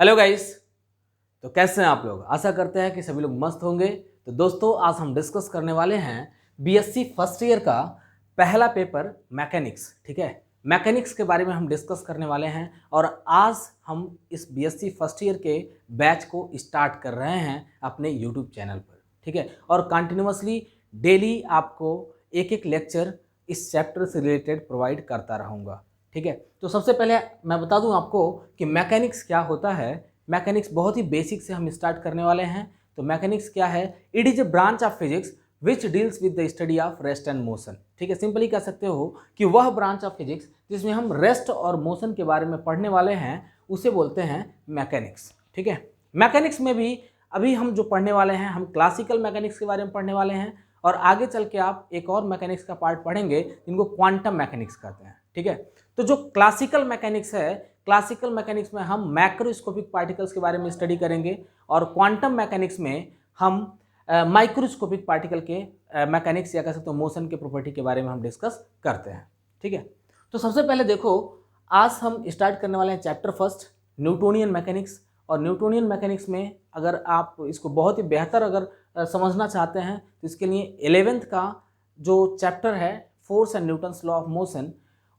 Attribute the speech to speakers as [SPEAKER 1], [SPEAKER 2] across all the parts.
[SPEAKER 1] Hello guys. तो कैसे हैं आप लोग? आशा करते हैं कि सभी लोग मस्त होंगे। तो दोस्तों, आज हम डिस्कस करने वाले हैं बीएससी फर्स्ट ईयर का पहला पेपर मैकेनिक्स। ठीक है, मैकेनिक्स के बारे में हम डिस्कस करने वाले हैं और आज हम इस बीएससी फर्स्ट ईयर के बैच को स्टार्ट कर रहे हैं अपने यूट्यूब चैनल पर। ठीक है, और कंटिन्यूसली डेली आपको एक एक लेक्चर इस चैप्टर से रिलेटेड प्रोवाइड करता रहूँगा। ठीक है, तो सबसे पहले मैं बता दूं आपको कि मैकेनिक्स क्या होता है। मैकेनिक्स बहुत ही बेसिक से हम स्टार्ट करने वाले हैं। तो मैकेनिक्स क्या है? It is a branch of physics which deals with the study of rest and motion. ठीक है, सिंपली कह सकते हो कि वह ब्रांच ऑफ फिजिक्स जिसमें हम रेस्ट और मोशन के बारे में पढ़ने वाले हैं उसे बोलते हैं मैकेनिक्स। ठीक है, मैकेनिक्स में भी अभी हम जो पढ़ने वाले हैं, हम क्लासिकल मैकेनिक्स के बारे में पढ़ने वाले हैं और आगे चल के आप एक और मैकेनिक्स का पार्ट पढ़ेंगे जिनको क्वांटम मैकेनिक्स कहते हैं। ठीक है, तो जो क्लासिकल मैकेनिक्स है, क्लासिकल मैकेनिक्स में हम मैक्रोस्कोपिक पार्टिकल्स के बारे में स्टडी करेंगे और क्वांटम मैकेनिक्स में हम माइक्रोस्कोपिक पार्टिकल के मैकेनिक्स या कह सकते हो मोशन के प्रॉपर्टी के बारे में हम डिस्कस करते हैं। ठीक है, तो सबसे पहले देखो, आज हम स्टार्ट करने वाले हैं चैप्टर फर्स्ट न्यूटोनियन मैकेनिक्स। और न्यूटोनियन मैकेनिक्स में अगर आप इसको बहुत ही बेहतर अगर समझना चाहते हैं तो इसके लिए 11th का जो चैप्टर है force and Newton's law of motion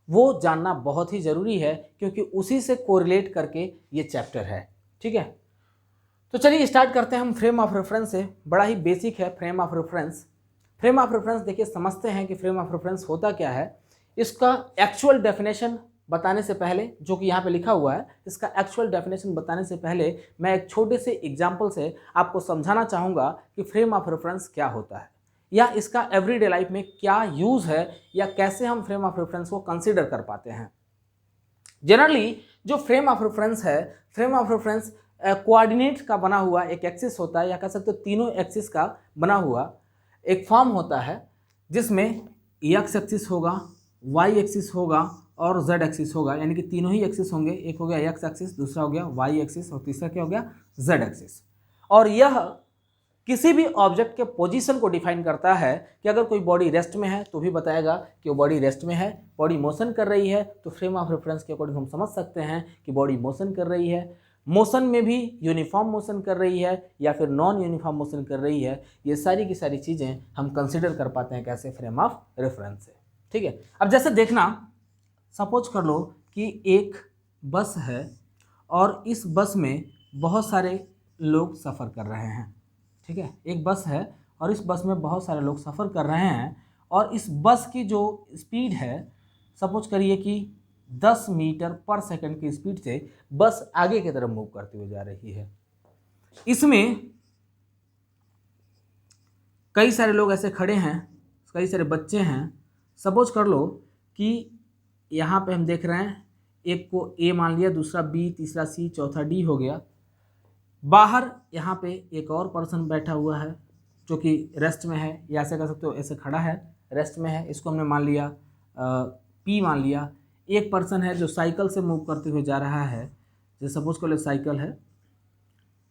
[SPEAKER 1] वो जानना बहुत ही ज़रूरी है, क्योंकि उसी से कोरिलेट करके ये चैप्टर है। ठीक है, तो चलिए स्टार्ट करते हैं हम फ्रेम ऑफ रेफरेंस से। बड़ा ही बेसिक है frame of reference. Frame of reference देखिए, समझते हैं कि फ्रेम ऑफ रेफरेंस होता क्या है। इसका एक्चुअल डेफिनेशन बताने से पहले, जो कि यहाँ पे लिखा हुआ है, इसका एक्चुअल डेफिनेशन बताने से पहले मैं एक छोटे से एग्जाम्पल से आपको समझाना चाहूँगा कि फ्रेम ऑफ रेफरेंस क्या होता है या इसका एवरीडे लाइफ में क्या यूज़ है या कैसे हम फ्रेम ऑफ रेफरेंस को कंसीडर कर पाते हैं। जनरली जो फ्रेम ऑफ रेफरेंस है, फ्रेम ऑफ रेफरेंस कोऑर्डिनेट का बना हुआ एक एक्सिस होता है, या कह सकते हो तीनों एक्सिस का बना हुआ एक फॉर्म होता है, जिसमें एक्स एक्सिस होगा, वाई एक्सिस होगा और जेड एक्सिस होगा। यानी कि तीनों ही एक्सिस होंगे। एक हो गया एक्स एक्सिस, दूसरा हो गया वाई एक्सिस और तीसरा क्या हो गया? Z axis. और यह किसी भी ऑब्जेक्ट के पोजीशन को डिफाइन करता है कि अगर कोई बॉडी रेस्ट में है तो भी बताएगा कि वो बॉडी रेस्ट में है। बॉडी मोशन कर रही है तो फ्रेम ऑफ रेफरेंस के अकॉर्डिंग हम समझ सकते हैं कि बॉडी मोशन कर रही है। मोशन में भी यूनिफॉर्म मोशन कर रही है या फिर नॉन यूनिफॉर्म मोशन कर रही है। ये सारी की सारी चीज़ें हम कंसिडर कर पाते हैं कैसे? फ्रेम ऑफ रेफरेंस से। ठीक है, अब जैसे देखना, सपोज कर लो कि एक बस है और इस बस में बहुत सारे लोग सफ़र कर रहे हैं। ठीक है, एक बस है और इस बस में बहुत सारे लोग सफ़र कर रहे हैं और इस बस की जो स्पीड है, सपोज करिए कि 10 मीटर पर सेकंड की स्पीड से बस आगे की तरफ मूव करती हुई जा रही है। इसमें कई सारे लोग ऐसे खड़े हैं, कई सारे बच्चे हैं। सपोज कर लो कि यहाँ पे हम देख रहे हैं, एक को ए मान लिया, दूसरा बी, तीसरा सी, चौथा डी हो गया। बाहर यहाँ पे एक और पर्सन बैठा हुआ है जो कि रेस्ट में है, या ऐसे कह सकते हो ऐसे खड़ा है, रेस्ट में है। इसको हमने मान लिया पी मान लिया। एक पर्सन है जो साइकिल से मूव करते हुए जा रहा है। जैसे सपोज कर लो साइकिल है,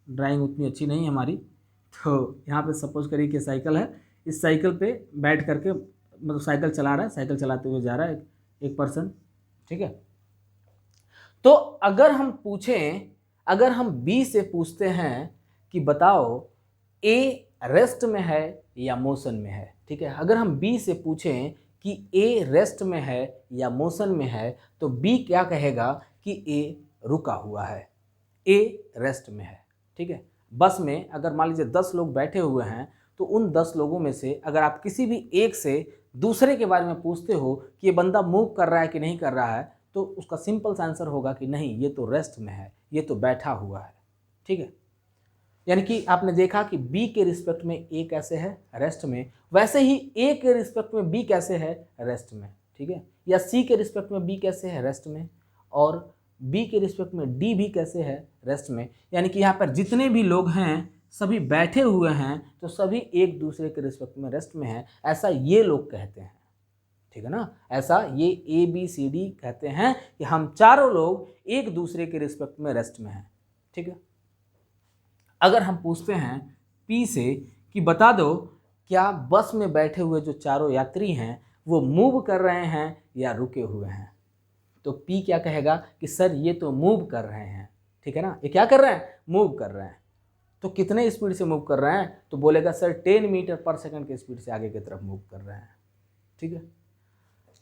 [SPEAKER 1] ड्राइंग उतनी अच्छी नहीं है हमारी, तो यहाँ पे सपोज करिए कि साइकिल है। इस साइकिल पे बैठ करके मतलब साइकिल चला रहा है, साइकिल चलाते हुए जा रहा है एक पर्सन। ठीक है, तो अगर हम पूछें, अगर हम बी से पूछते हैं कि बताओ ए रेस्ट में है या मोशन में है। ठीक है, अगर हम बी से पूछें कि ए रेस्ट में है या मोशन में है तो बी क्या कहेगा कि ए रुका हुआ है, ए रेस्ट में है। ठीक है, बस में अगर मान लीजिए 10 लोग बैठे हुए हैं तो उन 10 लोगों में से अगर आप किसी भी एक से दूसरे के बारे में पूछते हो कि ये बंदा मूव कर रहा है कि नहीं कर रहा है, तो उसका सिंपल सा आंसर होगा कि नहीं, ये तो रेस्ट में है, ये तो बैठा हुआ है। ठीक है, यानी कि आपने देखा कि बी के रिस्पेक्ट में ए कैसे है? रेस्ट में। वैसे ही ए के रिस्पेक्ट में बी कैसे है? रेस्ट में। ठीक है, या सी के रिस्पेक्ट में बी कैसे है? रेस्ट में। और बी के रिस्पेक्ट में डी भी कैसे है? रेस्ट में। यानी कि यहाँ पर जितने भी लोग हैं सभी बैठे हुए हैं, तो सभी एक दूसरे के रिस्पेक्ट में रेस्ट में है, ऐसा ये लोग कहते हैं। ठीक है ना, ऐसा ये ए बी सी डी कहते हैं कि हम चारों लोग एक दूसरे के रिस्पेक्ट में रेस्ट में हैं। ठीक है, अगर हम पूछते हैं पी से कि बता दो क्या बस में बैठे हुए जो चारों यात्री हैं वो मूव कर रहे हैं या रुके हुए हैं, तो पी क्या कहेगा कि सर ये तो मूव कर रहे हैं। ठीक है ना। ये क्या कर रहे हैं, मूव कर रहे हैं। तो कितने स्पीड से मूव कर रहे हैं, तो बोलेगा सर 10 मीटर पर सेकंड की स्पीड से आगे की तरफ मूव कर रहे हैं। ठीक है,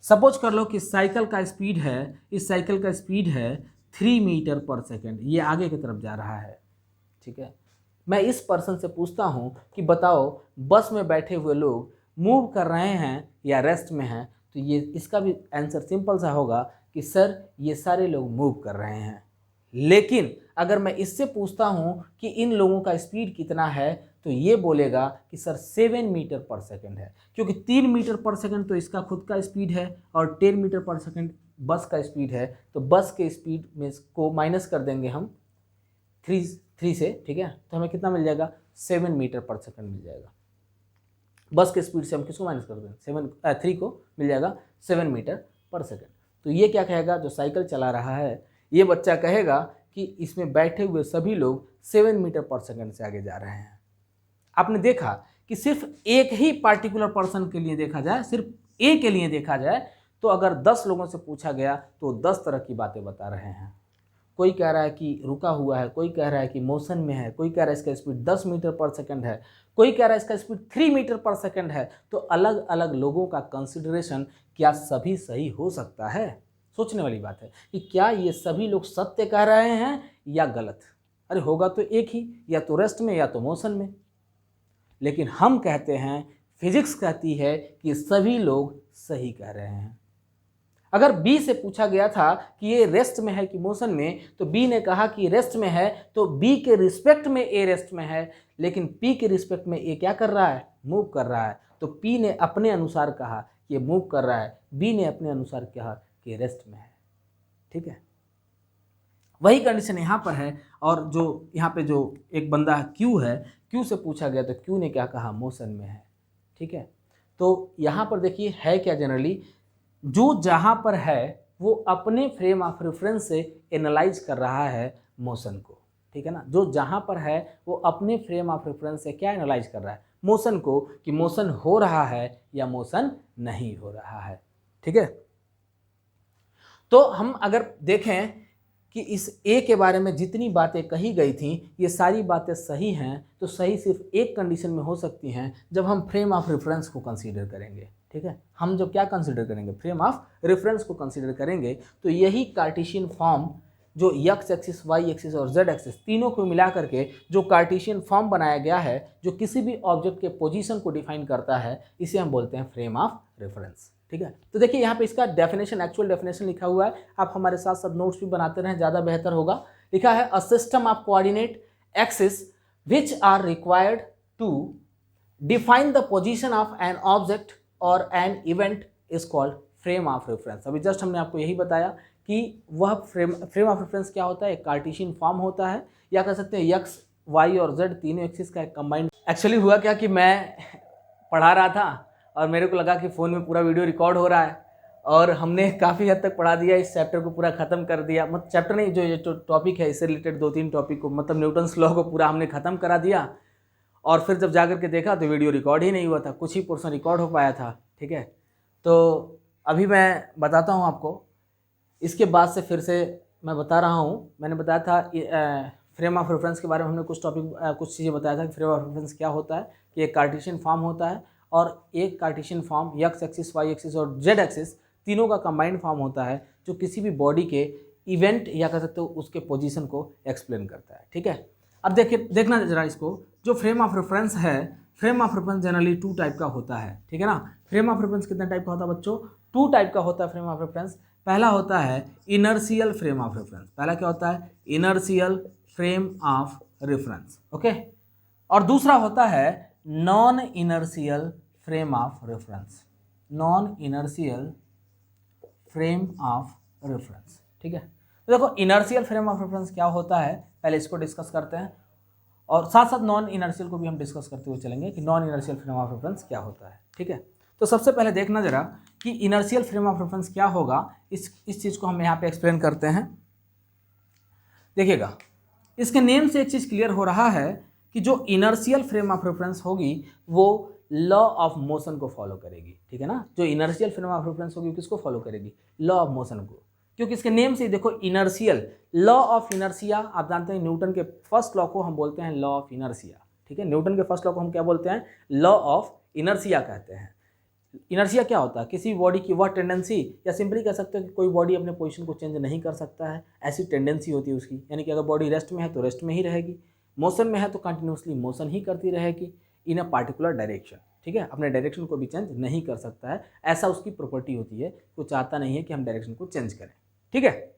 [SPEAKER 1] सपोज कर लो कि साइकिल का स्पीड है, इस साइकिल का स्पीड है 3 मीटर पर सेकंड, ये आगे की तरफ जा रहा है। ठीक है, मैं इस पर्सन से पूछता हूँ कि बताओ बस में बैठे हुए लोग मूव कर रहे हैं या रेस्ट में हैं, तो ये इसका भी आंसर सिंपल सा होगा कि सर ये सारे लोग मूव कर रहे हैं। लेकिन अगर मैं इससे पूछता हूँ कि इन लोगों का स्पीड कितना है, तो ये बोलेगा कि सर 7 मीटर पर सेकंड है, क्योंकि 3 मीटर पर सेकंड तो इसका खुद का स्पीड है और 10 मीटर पर सेकंड बस का स्पीड है। तो बस के स्पीड में को माइनस कर देंगे हम 3 से, ठीक है, तो हमें कितना मिल जाएगा, 7 मीटर पर सेकंड मिल जाएगा। बस के स्पीड से हम किसको माइनस कर देंगे, 3 को मिल जाएगा 7 मीटर पर सेकंड। तो ये क्या कहेगा, जो साइकिल चला रहा है ये बच्चा कहेगा कि इसमें बैठे हुए सभी लोग 7 मीटर पर सेकंड से आगे जा रहे हैं। आपने देखा कि सिर्फ एक ही पार्टिकुलर पर्सन के लिए देखा जाए, सिर्फ ए के लिए देखा जाए, तो अगर 10 लोगों से पूछा गया तो 10 तरह की बातें बता रहे हैं। कोई कह रहा है कि रुका हुआ है, कोई कह रहा है कि मोशन में है, कोई कह रहा है इसका स्पीड 10 मीटर पर सेकंड है, कोई कह रहा है इसका स्पीड 3 मीटर पर सेकंड है। तो अलग अलग लोगों का कंसिडरेशन क्या सभी सही हो सकता है? सोचने वाली बात है कि क्या ये सभी लोग सत्य कह रहे हैं या गलत। अरे होगा तो एक ही, या तो रेस्ट में या तो मोशन में। लेकिन हम कहते हैं, फिजिक्स कहती है कि सभी लोग सही कह रहे हैं। अगर बी से पूछा गया था कि ये रेस्ट में है कि मोशन में, तो बी ने कहा कि रेस्ट में है, तो बी के रिस्पेक्ट में ए रेस्ट में है। लेकिन पी के रिस्पेक्ट में ए क्या कर रहा है, मूव कर रहा है। तो पी ने अपने अनुसार कहा कि ये मूव कर रहा है, बी ने अपने अनुसार कहा कि रेस्ट में है। ठीक है, वही कंडीशन यहाँ पर है। और जो यहाँ पे जो एक बंदा क्यू है, क्यू से पूछा गया तो क्यू ने क्या कहा, मोशन में है। ठीक है, तो यहाँ पर देखिए है क्या, जनरली जो जहाँ पर है वो अपने फ्रेम ऑफ रेफरेंस से एनालाइज कर रहा है मोशन को। ठीक है ना, जो जहाँ पर है वो अपने फ्रेम ऑफ रेफरेंस से क्या एनालाइज कर रहा है, मोशन को, कि मोशन हो रहा है या मोशन नहीं हो रहा है। ठीक है, तो हम अगर देखें कि इस ए के बारे में जितनी बातें कही गई थी ये सारी बातें सही हैं, तो सही सिर्फ एक कंडीशन में हो सकती हैं, जब हम फ्रेम ऑफ रेफरेंस को कंसीडर करेंगे। ठीक है, हम जब क्या कंसीडर करेंगे, फ्रेम ऑफ रेफरेंस को कंसीडर करेंगे, तो यही कार्टेशियन फॉर्म जो एक्स एक्सिस, वाई एक्सिस और जेड एक्सिस तीनों को मिला करके जो कार्टेशियन फॉर्म बनाया गया है, जो किसी भी ऑब्जेक्ट के पोजीशन को डिफाइन करता है, इसे हम बोलते हैं फ्रेम ऑफ रेफरेंस। ठीक है, तो देखिए यहाँ पे इसका डेफिनेशन, एक्चुअल डेफिनेशन लिखा हुआ है। आप हमारे साथ साथ नोट्स भी बनाते रहें, ज़्यादा बेहतर होगा। लिखा है a system of coordinate axis which are required to define the position of an object or an event is called frame of reference. अभी जस्ट हमने आपको यही बताया कि वह फ्रेम ऑफ रेफरेंस क्या होता है, एक कार्टेशियन फॉर्म होता है, या कह सकते हैं एक्स, वाई और जेड तीनों एक्सिस का एक कंबाइंड। एक्चुअली हुआ क्या कि मैं पढ़ा रहा था और मेरे को लगा कि फ़ोन में पूरा वीडियो रिकॉर्ड हो रहा है, और हमने काफ़ी हद तक पढ़ा दिया, इस चैप्टर को पूरा ख़त्म कर दिया। मतलब चैप्टर नहीं, जो ये टॉपिक है इससे रिलेटेड 2-3 टॉपिक को, मतलब न्यूटन्स लॉ को पूरा हमने ख़त्म करा दिया। और फिर जब जाकर के देखा तो वीडियो रिकॉर्ड ही नहीं हुआ था, कुछ ही पोर्शन रिकॉर्ड हो पाया था। ठीक है, तो अभी मैं बताता हूँ आपको। इसके बाद से फिर से मैं बता रहा हूँ, मैंने बताया था फ्रेम ऑफ रेफरेंस के बारे में हमने कुछ चीज़ें बताया था कि फ्रेम ऑफ रेफरेंस क्या होता है, कि एक कार्टेशियन फॉर्म होता है, और एक Cartesian form X axis, Y axis और जेड एक्सिस तीनों का कंबाइंड फॉर्म होता है, जो किसी भी बॉडी के इवेंट या कह सकते हो उसके पोजीशन को एक्सप्लेन करता है। ठीक है, अब देखना जरा इसको, जो फ्रेम ऑफ रेफरेंस है, frame of reference generally 2 type का होता है। ठीक है ना, फ्रेम ऑफ रेफरेंस कितने टाइप का होता है बच्चों, 2 टाइप का होता है फ्रेम ऑफ रेफरेंस। पहला होता है इनर्शियल फ्रेम ऑफ रेफरेंस। पहला क्या होता है, inertial frame of reference, okay. और दूसरा होता है non inertial frame of reference, non inertial frame of reference. ठीक है, तो देखो इनर्शियल फ्रेम ऑफ रेफरेंस क्या होता है, पहले इसको डिस्कस करते हैं, और साथ साथ नॉन इनर्शियल को भी हम डिस्कस करते हुए चलेंगे कि non inertial frame of reference क्या होता है। ठीक है, तो सबसे पहले देखना जरा कि इनर्शियल फ्रेम ऑफ रेफरेंस क्या होगा, इस चीज़ को हम यहाँ पे एक्सप्लेन करते हैं। देखिएगा, इसके नेम से एक चीज़ क्लियर हो रहा है कि जो इनर्शियल फ्रेम ऑफ रेफरेंस होगी वो लॉ ऑफ मोशन को फॉलो करेगी। ठीक है ना, जो इनर्शियल फ्रेम ऑफ रेफरेंस होगी किसको फॉलो करेगी, लॉ ऑफ मोशन को। क्योंकि इसके नेम से देखो इनर्शियल, लॉ ऑफ इनर्शिया, आप जानते हैं न्यूटन के फर्स्ट लॉ को हम बोलते हैं लॉ ऑफ इनर्शिया, ठीक है। न्यूटन के फर्स्ट लॉ को हम क्या बोलते हैं, लॉ ऑफ इनर्शिया कहते हैं। इनर्शिया क्या होता है, किसी बॉडी की वह टेंडेंसी, या सिंपली कह सकते हैं कि कोई बॉडी अपने पोजीशन को चेंज नहीं कर सकता है, ऐसी टेंडेंसी होती है उसकी, यानी कि अगर बॉडी रेस्ट में है तो रेस्ट में ही रहेगी, मोशन में है तो कंटिन्यूसली मोशन ही करती रहेगी इन अ पार्टिकुलर डायरेक्शन, ठीक है। अपने डायरेक्शन को भी चेंज नहीं कर सकता है, ऐसा उसकी प्रॉपर्टी होती है, वो चाहता नहीं है कि हम डायरेक्शन को चेंज करें, ठीक है।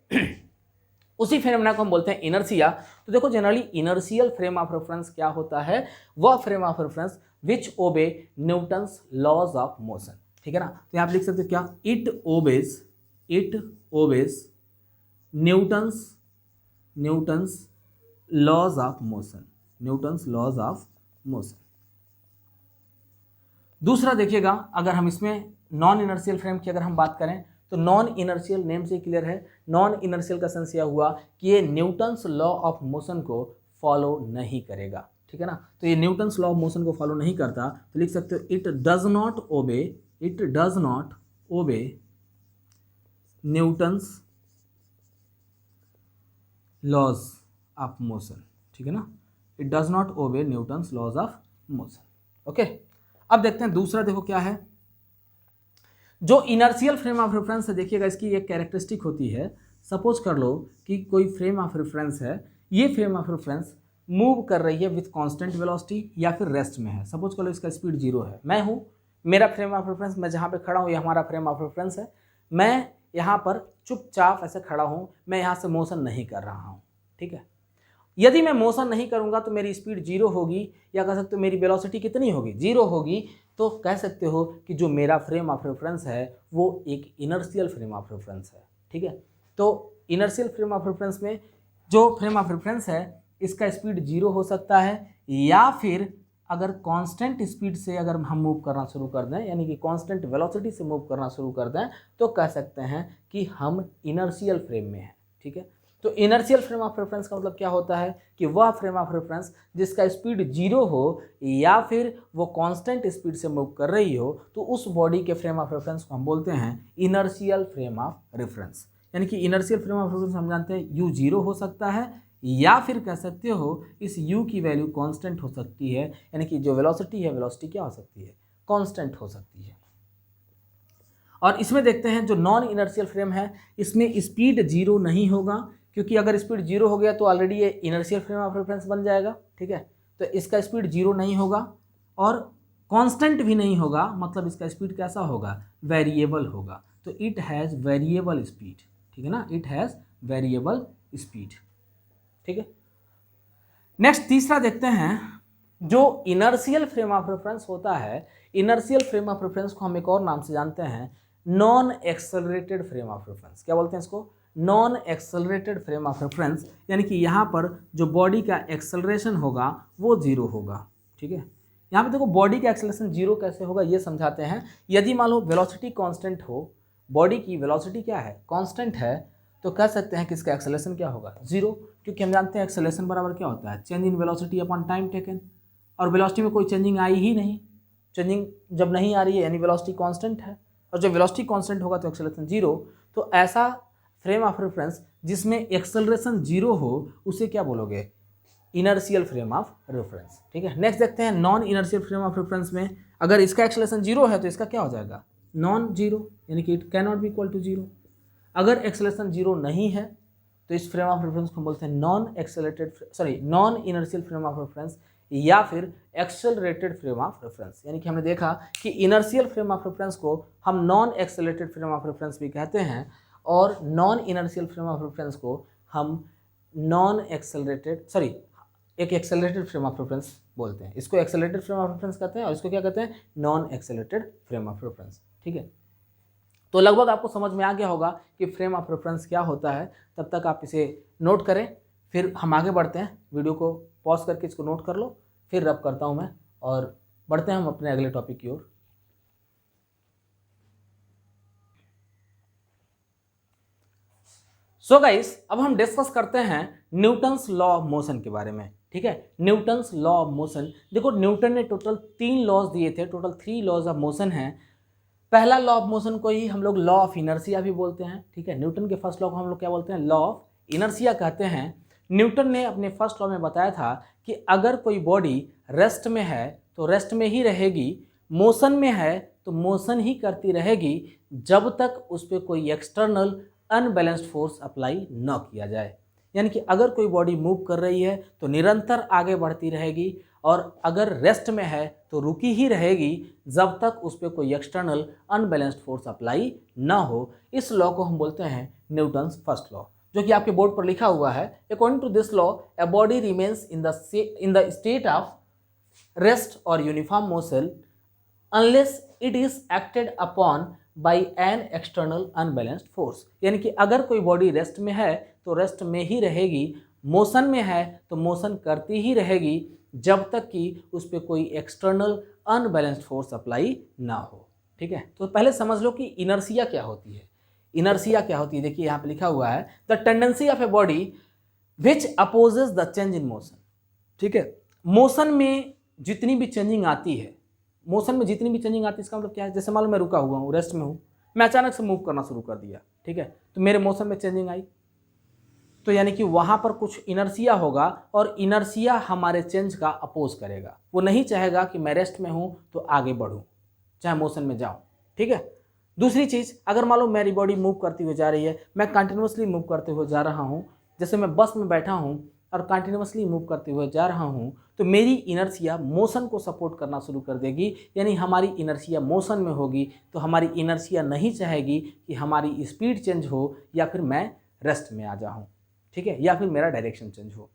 [SPEAKER 1] उसी फेनोमेना को हम बोलते हैं इनर्शिया। तो देखो generally inertial frame of reference क्या होता है, वह फ्रेम ऑफ रेफरेंस विच ओबे न्यूटन्स लॉज ऑफ मोशन, ठीक है ना। तो यहाँ आप लिख सकते हो क्या, it obeys Newton's laws of motion, Newton's laws of motion. दूसरा देखिएगा, अगर हम इसमें नॉन इनर्शियल फ्रेम की अगर हम बात करें तो नॉन इनर्शियल नेम से क्लियर है, नॉन इनर्शियल का सेंस यह हुआ कि ये न्यूटन्स लॉ ऑफ मोशन को फॉलो नहीं करेगा, ठीक है ना। तो ये न्यूटन्स लॉ ऑफ मोशन को फॉलो नहीं करता, तो लिख सकते हो it does not obey Newton's laws of motion, ठीक है ना, it does not obey Newton's laws of motion. Okay, अब देखते हैं दूसरा, देखो क्या है जो इनर्शियल फ्रेम ऑफ रेफरेंस है। देखिएगा इसकी एक कैरेक्टरिस्टिक होती है, सपोज कर लो कि कोई फ्रेम ऑफ रेफरेंस है, ये फ्रेम ऑफ रेफरेंस मूव कर रही है विथ कांस्टेंट वेलोसिटी या फिर रेस्ट में है। सपोज कर लो इसका स्पीड 0 है, मैं हूँ, मेरा फ्रेम ऑफ रेफरेंस, मैं जहाँ पे खड़ा हूँ ये हमारा फ्रेम ऑफ रेफरेंस है, मैं यहाँ पर चुपचाप ऐसे खड़ा हूँ, मैं यहाँ से मोशन नहीं कर रहा हूँ, ठीक है। यदि मैं मोशन नहीं करूँगा तो मेरी स्पीड 0 होगी, या कह सकते हो मेरी वेलोसिटी कितनी होगी, 0 होगी। तो कह सकते हो कि जो मेरा फ्रेम ऑफ रेफरेंस है वो एक इनर्शियल फ्रेम ऑफ रेफरेंस है, ठीक है। तो इनर्शियल फ्रेम ऑफ रेफरेंस में जो फ्रेम ऑफ रेफरेंस है इसका स्पीड 0 हो सकता है, या फिर अगर कांस्टेंट स्पीड से अगर हम मूव करना शुरू कर दें, यानी कि कांस्टेंट वेलोसिटी से मूव करना शुरू कर दें, तो कह सकते हैं कि हम इनर्शियल फ्रेम में हैं, ठीक है। तो इनर्शियल फ्रेम ऑफ रेफरेंस का मतलब क्या होता है कि वह फ्रेम ऑफ रेफरेंस जिसका स्पीड 0 हो या फिर वो कांस्टेंट स्पीड से मूव कर रही हो, तो उस बॉडी के फ्रेम ऑफ रेफरेंस को हम बोलते हैं इनर्शियल फ्रेम ऑफ रेफरेंस। यानी कि इनर्शियल फ्रेम ऑफ रेफरेंस हम जानते हैं u 0 हो सकता है, या फिर कह सकते हो इस u की वैल्यू कांस्टेंट हो सकती है, यानी कि जो वेलोसिटी है, वेलोसिटी क्या हो सकती है, कांस्टेंट हो सकती है। और इसमें देखते हैं जो नॉन इनर्शियल फ्रेम है, इसमें स्पीड 0 नहीं होगा, क्योंकि अगर स्पीड 0 हो गया तो ऑलरेडी ये इनर्शियल फ्रेम ऑफ रेफरेंस बन जाएगा, ठीक है। तो इसका स्पीड 0 नहीं होगा और कांस्टेंट भी नहीं होगा, मतलब इसका स्पीड कैसा होगा, वेरिएबल होगा। तो इट हैज़ वेरिएबल स्पीड, ठीक है ना, इट हैज़ वेरिएबल स्पीड, ठीक है। नेक्स्ट तीसरा देखते हैं, जो इनर्शियल फ्रेम ऑफ रेफरेंस होता है, इनर्शियल फ्रेम ऑफ रेफरेंस को हम एक और नाम से जानते हैं non accelerated frame of reference. क्या बोलते हैं इसको, non accelerated frame of reference, यानी कि यहाँ पर जो बॉडी का एक्सेलरेशन होगा वो 0 होगा, ठीक है। यहाँ पे देखो बॉडी का एक्सेलरेशन 0 कैसे होगा ये समझाते हैं। यदि मान लो वेलोसिटी कांस्टेंट हो, बॉडी की वेलोसिटी क्या है, कांस्टेंट है, तो कह सकते हैं कि इसका एक्सेलरेशन क्या होगा, 0, क्योंकि हम जानते हैं एक्सेलरेशन बराबर क्या होता है, change in velocity upon time taken, और वेलोसिटी में कोई चेंजिंग आई ही नहीं, चेंजिंग जब नहीं आ रही है यानी वेलोसिटी कांस्टेंट है, और जब वेलोसिटी कांस्टेंट होगा तो एक्सेलरेशन 0। तो ऐसा फ्रेम ऑफ रेफरेंस जिसमें एक्सेलरेशन 0 हो उसे क्या बोलोगे, इनर्शियल फ्रेम ऑफ रेफरेंस, ठीक है। नेक्स्ट देखते हैं non inertial frame of reference में, अगर इसका एक्सेलरेशन 0 है तो इसका क्या हो जाएगा, नॉन 0, यानी कि it can not be equal to 0। अगर एक्सेलरेशन 0 नहीं है तो इस फ्रेम ऑफ रेफरेंस को बोलते हैं non inertial frame of reference या फिर एक्सेलरेटेड फ्रेम ऑफ रेफरेंस। यानी कि हमने देखा कि इनर्शियल फ्रेम ऑफ रेफरेंस को हम non accelerated frame of reference भी कहते हैं, और non inertial frame of reference को हम एक एक्सेलरेटेड फ्रेम ऑफ रेफरेंस बोलते हैं। इसको एक्सेलरेटेड फ्रेम ऑफ रेफरेंस कहते हैं और इसको क्या कहते हैं, non accelerated frame of reference, ठीक है। तो लगभग आपको समझ में आ गया होगा कि फ्रेम ऑफ रेफरेंस क्या होता है। तब तक आप इसे नोट करें, फिर हम आगे बढ़ते हैं। वीडियो को पॉज करके इसको नोट कर लो, फिर रब करता हूँ मैं और बढ़ते हैं हम अपने अगले टॉपिक की ओर। सो गाइस, अब हम डिस्कस करते हैं न्यूटन्स लॉ ऑफ मोशन के बारे में, ठीक है। न्यूटन्स लॉ ऑफ मोशन, देखो न्यूटन ने टोटल 3 लॉज दिए थे, टोटल 3 लॉज ऑफ मोशन हैं। पहला लॉ ऑफ मोशन को ही हम लोग लॉ ऑफ इनर्शिया भी बोलते हैं, ठीक है। न्यूटन के फर्स्ट लॉ को हम लोग क्या बोलते हैं, लॉ ऑफ इनर्शिया कहते हैं। न्यूटन ने अपने फर्स्ट लॉ में बताया था कि अगर कोई बॉडी रेस्ट में है तो रेस्ट में ही रहेगी, मोशन में है तो मोशन ही करती रहेगी, जब तक उस पर कोई एक्सटर्नल अनबैलेंस्ड फोर्स अप्लाई न किया जाए। यानी कि अगर कोई बॉडी मूव कर रही है तो निरंतर आगे बढ़ती रहेगी, और अगर रेस्ट में है तो रुकी ही रहेगी जब तक उस पर कोई एक्सटर्नल अनबैलेंस्ड फोर्स अप्लाई ना हो। इस लॉ को हम बोलते हैं न्यूटन्स फर्स्ट लॉ, जो कि आपके बोर्ड पर लिखा हुआ है। According to this law a body remains in the state of rest or uniform motion unless it is acted upon by an external unbalanced force. यानी कि अगर कोई बॉडी रेस्ट में है तो रेस्ट में ही रहेगी, मोशन में है तो मोशन करती ही रहेगी, जब तक कि उस पर कोई एक्सटर्नल अनबैलेंस्ड फोर्स अप्लाई ना हो, ठीक है। तो पहले समझ लो कि इनर्शिया क्या होती है। इनर्शिया क्या होती है, देखिए यहाँ पे लिखा हुआ है the tendency of a body which opposes the change in motion, ठीक है। मोशन में जितनी भी चेंजिंग आती है, मोशन में जितनी भी चेंजिंग आती है, इसका मतलब क्या है, जैसे मान लो मैं रुका हुआ हूँ, रेस्ट में हूँ, मैं अचानक से मूव करना शुरू कर दिया, ठीक है, तो मेरे मोशन में चेंजिंग आई, तो यानी कि वहाँ पर कुछ इनर्शिया होगा, और इनर्शिया हमारे चेंज का अपोज करेगा। वो नहीं चाहेगा कि मैं रेस्ट में हूँ तो आगे बढ़ूँ, चाहे मोशन में जाऊँ, ठीक है। दूसरी चीज़, अगर मान लो मेरी बॉडी मूव करती हुई जा रही है, मैं कंटिन्यूसली मूव करते हुए जा रहा हूँ, जैसे मैं बस में बैठा हूँ और कंटिन्यूसली मूव करते हुए जा रहा हूँ, तो मेरी इनर्शिया मोशन को सपोर्ट करना शुरू कर देगी। यानी हमारी इनर्शिया मोशन में होगी, तो हमारी इनर्शिया नहीं चाहेगी कि हमारी स्पीड चेंज हो या फिर मैं रेस्ट में आ जाऊँ, ठीक है, या फिर मेरा डायरेक्शन चेंज हो।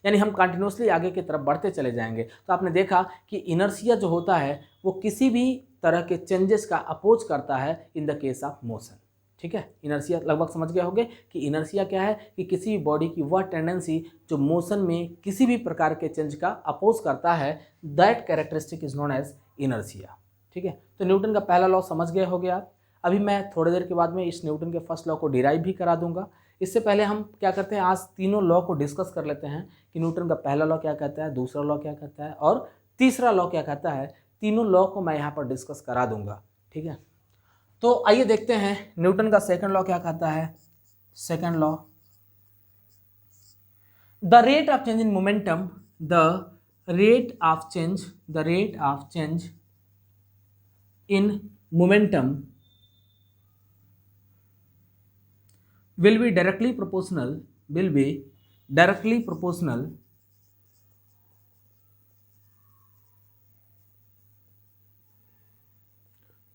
[SPEAKER 1] यानी हम कंटिन्यूसली आगे की तरफ बढ़ते चले जाएंगे। तो आपने देखा कि इनर्शिया जो होता है वो किसी भी तरह के चेंजेस का अपोज करता है in the case of motion, ठीक है। इनर्शिया लगभग समझ गए होंगे कि इनर्शिया क्या है, कि किसी भी बॉडी की वह टेंडेंसी जो मोशन में किसी भी प्रकार के चेंज का अपोज करता है, that characteristic is known as inertia, ठीक है। तो न्यूटन का पहला लॉ समझ गए होंगे आप। अभी मैं थोड़ी देर के बाद में इस न्यूटन के फर्स्ट लॉ को डिराइव भी करा दूंगा। इससे पहले हम क्या करते हैं, आज तीनों लॉ को डिस्कस कर लेते हैं कि न्यूटन का पहला लॉ क्या कहता है, दूसरा लॉ क्या कहता है और तीसरा लॉ क्या कहता है। तीनों लॉ को मैं यहाँ पर डिस्कस करा दूंगा, ठीक है। तो आइए देखते हैं न्यूटन का सेकंड लॉ क्या कहता है। Second law, the rate of change in momentum, the rate of change in momentum will be directly proportional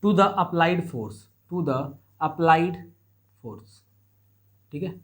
[SPEAKER 1] to the applied force, ठीक है।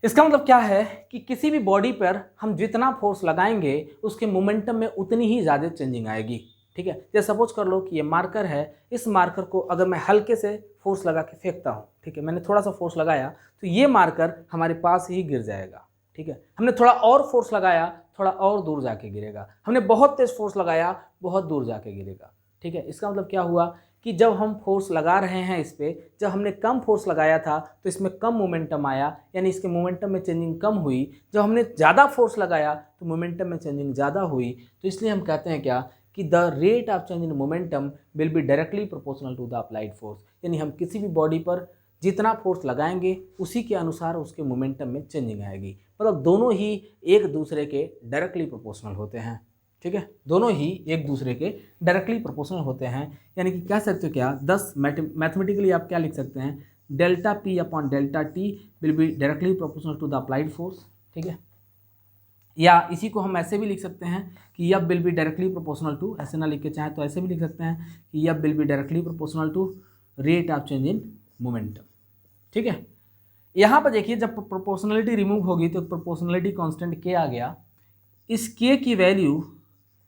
[SPEAKER 1] इसका मतलब क्या है कि किसी भी बॉडी पर हम जितना फोर्स लगाएंगे उसके मोमेंटम में उतनी ही ज़्यादा चेंजिंग आएगी, ठीक है। जैसे सपोज कर लो कि ये मार्कर है, इस मार्कर को अगर मैं हल्के से फोर्स लगा के फेंकता हूँ, ठीक है, मैंने थोड़ा सा फोर्स लगाया तो ये मार्कर हमारे पास ही गिर जाएगा, ठीक है। हमने थोड़ा और फोर्स लगाया, थोड़ा और दूर जाके गिरेगा। हमने बहुत तेज फोर्स लगाया, बहुत दूर जाके गिरेगा, ठीक है। इसका मतलब क्या हुआ कि जब हम फोर्स लगा रहे हैं इस पर, जब हमने कम फोर्स लगाया था तो इसमें कम मोमेंटम आया, यानी इसके मोमेंटम में चेंजिंग कम हुई। जब हमने ज़्यादा फोर्स लगाया तो मोमेंटम में चेंजिंग ज़्यादा हुई। तो इसलिए हम कहते हैं क्या कि the rate of change in momentum will be directly proportional to the applied force. यानी हम किसी भी बॉडी पर जितना फोर्स लगाएंगे उसी के अनुसार उसके मोमेंटम में चेंजिंग आएगी। मतलब दोनों ही एक दूसरे के डायरेक्टली प्रोपोर्शनल होते हैं, ठीक है। दोनों ही एक दूसरे के डायरेक्टली प्रोपोर्शनल होते हैं। यानी कि कह सकते हो क्या, 10 मैथमेटिकली आप क्या लिख सकते हैं, delta P upon delta T will be directly proportional to the applied force, ठीक है। या इसी को हम ऐसे भी लिख सकते हैं कि यब will be directly proportional to, ऐसे ना लिख के चाहें तो ऐसे भी लिख सकते हैं कि यब will be directly proportional to rate of change in momentum, ठीक है। यहाँ पर देखिए जब प्रोपोर्शनलिटी रिमूव होगी तो प्रोपोर्शनलिटी कांस्टेंट के आ गया। इस के की वैल्यू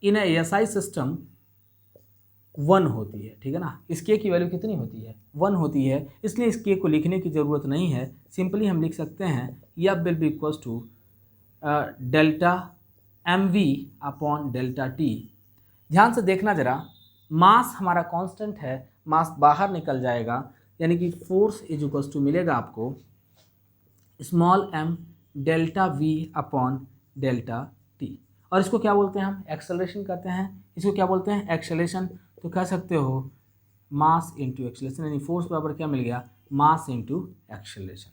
[SPEAKER 1] इन एएसआई सिस्टम 1 होती है, ठीक है ना। इस के की वैल्यू कितनी होती है, 1 होती है। इसलिए इस के को लिखने की ज़रूरत नहीं है, सिंपली हम लिख सकते हैं यब will be equals to delta M V upon delta T. ध्यान से देखना ज़रा, मास हमारा कांस्टेंट है, मास बाहर निकल जाएगा, यानी कि फोर्स इज इक्वल्स टू मिलेगा आपको small M delta V upon delta T. और इसको क्या बोलते हैं हम, एक्सेलरेशन कहते हैं। इसको क्या बोलते हैं, एक्सेलरेशन। तो कह सकते हो मास इंटू एक्सेलरेशन, यानी फोर्स बराबर क्या मिल गया, मास इंटू एक्सेलरेशन।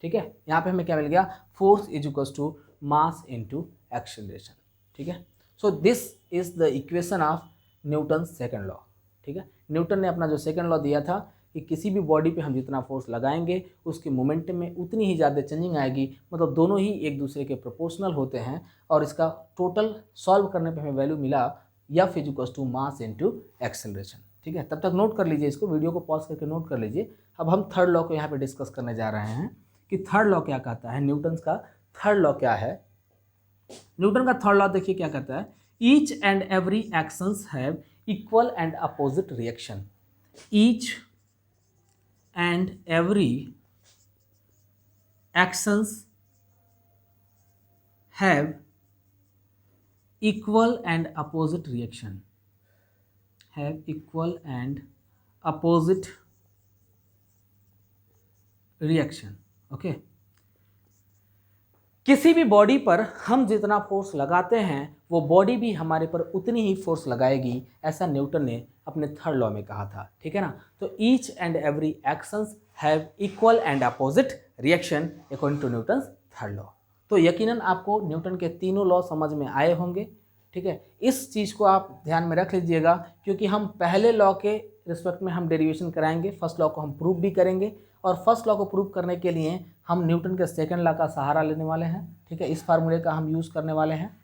[SPEAKER 1] ठीक है, यहाँ पे हमें क्या मिल गया, force is equals to mass into acceleration. ठीक है, so this is the equation of Newton second law. ठीक है, न्यूटन ने अपना जो सेकंड लॉ दिया था कि किसी भी बॉडी पे हम जितना फोर्स लगाएंगे उसके मोमेंटम में उतनी ही ज़्यादा चेंजिंग आएगी, मतलब दोनों ही एक दूसरे के प्रोपोर्शनल होते हैं। और इसका टोटल सॉल्व करने पे हमें वैल्यू मिला F is equals to mass into acceleration. ठीक है, तब तक नोट कर लीजिए, इसको वीडियो को पॉज करके नोट कर लीजिए। अब हम थर्ड लॉ को यहाँ पे डिस्कस करने जा रहे हैं कि थर्ड लॉ क्या कहता है, न्यूटन का थर्ड लॉ क्या है। न्यूटन का थर्ड लॉ देखिए क्या कहता है, each and every actions have equal and opposite reaction. Each and every actions have equal and opposite reaction, have equal and opposite reaction। Okay, किसी भी बॉडी पर हम जितना फोर्स लगाते हैं वो बॉडी भी हमारे पर उतनी ही फोर्स लगाएगी, ऐसा न्यूटन ने अपने थर्ड लॉ में कहा था। ठीक है ना, तो each and every actions have equal and opposite reaction according to Newton third law. तो यकीनन आपको न्यूटन के तीनों लॉ समझ में आए होंगे। ठीक है, इस चीज़ को आप ध्यान में रख लीजिएगा, क्योंकि हम पहले लॉ के रिस्पेक्ट में हम डेरिवेशन कराएंगे, फर्स्ट लॉ को हम प्रूव भी करेंगे, और फर्स्ट लॉ को प्रूव करने के लिए हम न्यूटन के सेकंड लॉ का सहारा लेने वाले हैं। ठीक है, इस फार्मूले का हम यूज़ करने वाले हैं,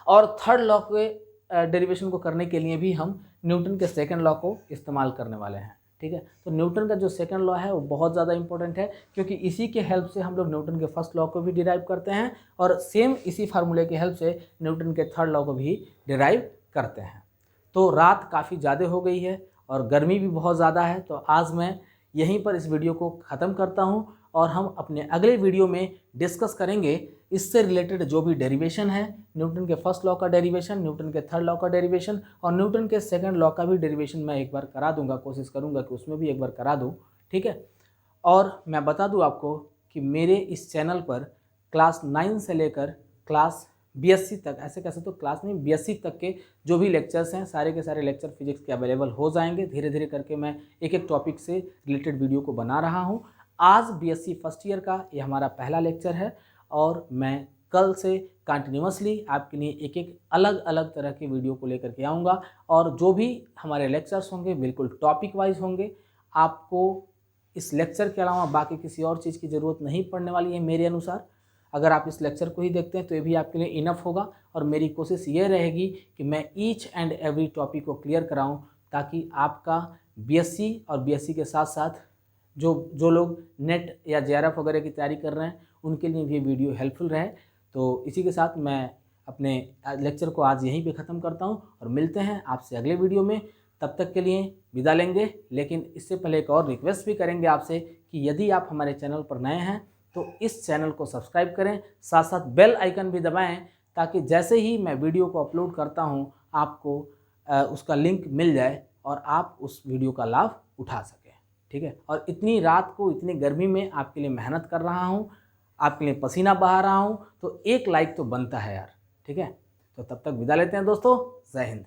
[SPEAKER 1] और थर्ड लॉ के डेरिवेशन को करने के लिए भी हम न्यूटन के सेकंड लॉ को इस्तेमाल करने वाले हैं। ठीक है, तो न्यूटन का जो सेकंड लॉ है वो बहुत ज़्यादा इंपॉर्टेंट है, क्योंकि इसी के हेल्प से हम लोग न्यूटन के फर्स्ट लॉ को भी डिराइव करते हैं, और सेम इसी फार्मूले के हेल्प से न्यूटन के थर्ड लॉ को भी डिराइव करते हैं। तो रात काफ़ी ज़्यादा हो गई है और गर्मी भी बहुत ज़्यादा है, तो आज मैं यहीं पर इस वीडियो को ख़त्म करता हूँ, और हम अपने अगले वीडियो में डिस्कस करेंगे इससे रिलेटेड जो भी डेरिवेशन है, न्यूटन के फर्स्ट लॉ का डेरिवेशन, न्यूटन के थर्ड लॉ का डेरिवेशन, और न्यूटन के सेकंड लॉ का भी डेरिवेशन मैं एक बार करा दूंगा, कोशिश करूंगा कि उसमें भी एक बार करा दूं। ठीक है, और मैं बता दूं आपको कि मेरे इस चैनल पर क्लास 9 से लेकर क्लास BSc तक, ऐसे कह सकते हो क्लास नहीं BSc तक के जो भी लेक्चर्स हैं, सारे के सारे लेक्चर फिजिक्स के अवेलेबल हो जाएंगे। धीरे धीरे करके मैं एक एक टॉपिक से रिलेटेड वीडियो को बना रहा हूँ। आज BSc फर्स्ट ईयर का ये हमारा पहला लेक्चर है, और मैं कल से कंटिन्यूसली आपके लिए एक एक अलग अलग तरह के वीडियो को लेकर के आऊँगा, और जो भी हमारे लेक्चर्स होंगे बिल्कुल टॉपिक वाइज होंगे। आपको इस लेक्चर के अलावा बाकी किसी और चीज़ की ज़रूरत नहीं पड़ने वाली है मेरे अनुसार। अगर आप इस लेक्चर को ही देखते हैं तो ये भी आपके लिए इनफ होगा, और मेरी कोशिश ये रहेगी कि मैं ईच एंड एवरी टॉपिक को क्लियर कराऊं, ताकि आपका BSc और BSc के साथ साथ जो लोग नेट या JRF वगैरह की तैयारी कर रहे हैं उनके लिए भी वीडियो हेल्पफुल रहे। तो इसी के साथ मैं अपने लेक्चर को आज यहीं पे ख़त्म करता हूं, और मिलते हैं आपसे अगले वीडियो में। तब तक के लिए विदा लेंगे, लेकिन इससे पहले एक और रिक्वेस्ट भी करेंगे आपसे कि यदि आप हमारे चैनल पर नए हैं तो इस चैनल को सब्सक्राइब करें, साथ साथ बेल आइकन भी दबाएं, ताकि जैसे ही मैं वीडियो को अपलोड करता हूं आपको उसका लिंक मिल जाए और आप उस वीडियो का लाभ उठा सकें। ठीक है, और इतनी रात को इतनी गर्मी में आपके लिए मेहनत कर रहा हूं, आपके लिए पसीना बहा रहा हूं, तो एक लाइक तो बनता है यार। ठीक है, तो तब तक विदा लेते हैं दोस्तों, जय हिंद।